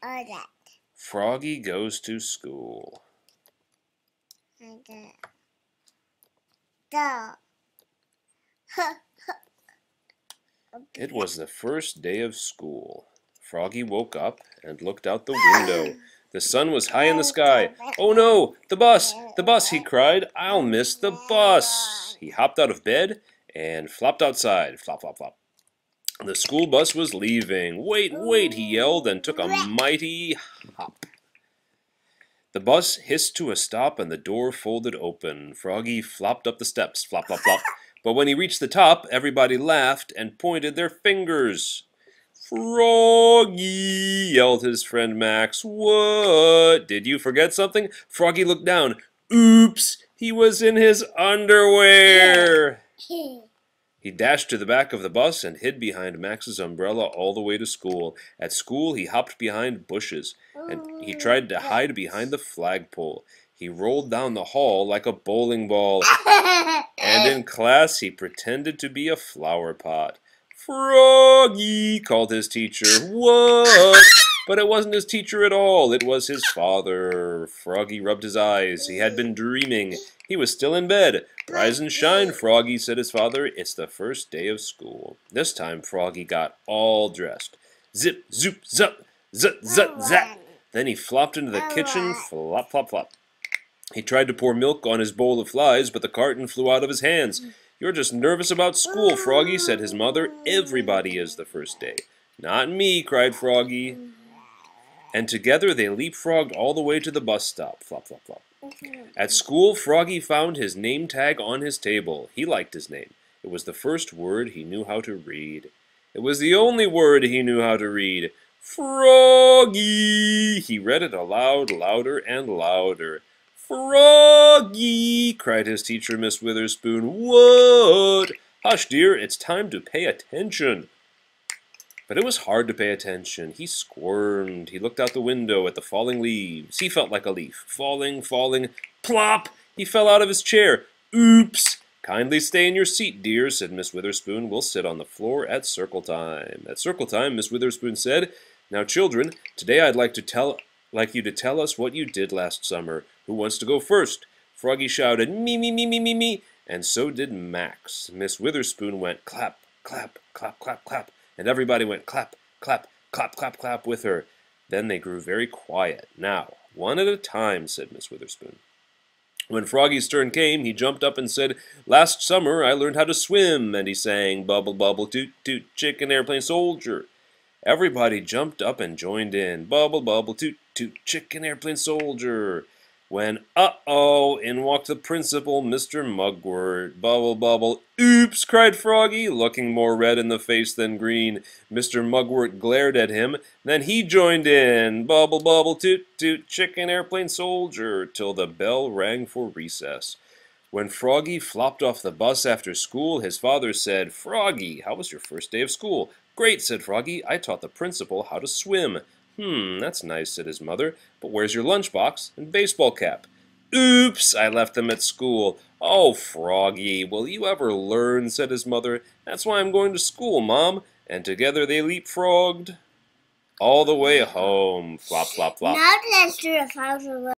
that. Froggy Goes to School. It was the first day of school. Froggy woke up and looked out the window. The sun was high in the sky. "Oh no, the bus! The bus!" he cried. "I'll miss the bus!" He hopped out of bed and flopped outside. Flop, flop, flop. The school bus was leaving. "Wait, wait!" he yelled and took a mighty hop. The bus hissed to a stop and the door folded open. Froggy flopped up the steps. Flop, flop, flop. But when he reached the top, everybody laughed and pointed their fingers. "Froggy!" yelled his friend Max. "What? Did you forget something?" Froggy looked down. Oops! He was in his underwear! He dashed to the back of the bus and hid behind Max's umbrella all the way to school. At school, he hopped behind bushes, and he tried to hide behind the flagpole. He rolled down the hall like a bowling ball, and in class, he pretended to be a flower pot. "Froggy!" called his teacher. "What?" But it wasn't his teacher at all. It was his father. Froggy rubbed his eyes. He had been dreaming. He was still in bed. "Rise and shine, Froggy," said his father. "It's the first day of school." This time Froggy got all dressed. Zip, zoop, zup, zut, zut, zap. Then he flopped into the kitchen. Flop, flop, flop. He tried to pour milk on his bowl of flies, but the carton flew out of his hands. "You're just nervous about school, Froggy," said his mother. "Everybody is the first day." "Not me," cried Froggy. And together they leapfrogged all the way to the bus stop. Flop, flop, flop. At school, Froggy found his name tag on his table. He liked his name. It was the first word he knew how to read. It was the only word he knew how to read. "Froggy!" He read it aloud, louder and louder. "Froggy!" cried his teacher, Miss Witherspoon. "What?" "Hush, dear, it's time to pay attention." But it was hard to pay attention. He squirmed. He looked out the window at the falling leaves. He felt like a leaf. Falling, falling. Plop! He fell out of his chair. Oops! "Kindly stay in your seat, dear," said Miss Witherspoon. "We'll sit on the floor at circle time." At circle time, Miss Witherspoon said, "Now, children, today I'd like you to tell us what you did last summer. Who wants to go first?" Froggy shouted, "Me, me, me, me, me, me," and so did Max. Miss Witherspoon went clap, clap, clap, clap, clap. And everybody went clap, clap, clap, clap, clap with her. Then they grew very quiet. "Now, one at a time," said Miss Witherspoon. When Froggy's turn came, he jumped up and said, "Last summer I learned how to swim," and he sang, "Bubble, bubble, toot, toot, chicken airplane soldier." Everybody jumped up and joined in. "Bubble, bubble, toot, toot, chicken airplane soldier." When, uh-oh, in walked the principal, Mr. Mugwort. "Bubble, bubble." "Oops!" cried Froggy, looking more red in the face than green. Mr. Mugwort glared at him. Then he joined in. "Bubble, bubble, toot, toot, chicken airplane soldier," till the bell rang for recess. When Froggy flopped off the bus after school, his father said, "Froggy, how was your first day of school?" "Great," said Froggy. "I taught the principal how to swim." That's nice," said his mother. "But where's your lunchbox and baseball cap?" "Oops, I left them at school." "Oh, Froggy, will you ever learn?" said his mother. "That's why I'm going to school, Mom." And together they leapfrogged all the way home. Flop, flop, flop. Now let's do the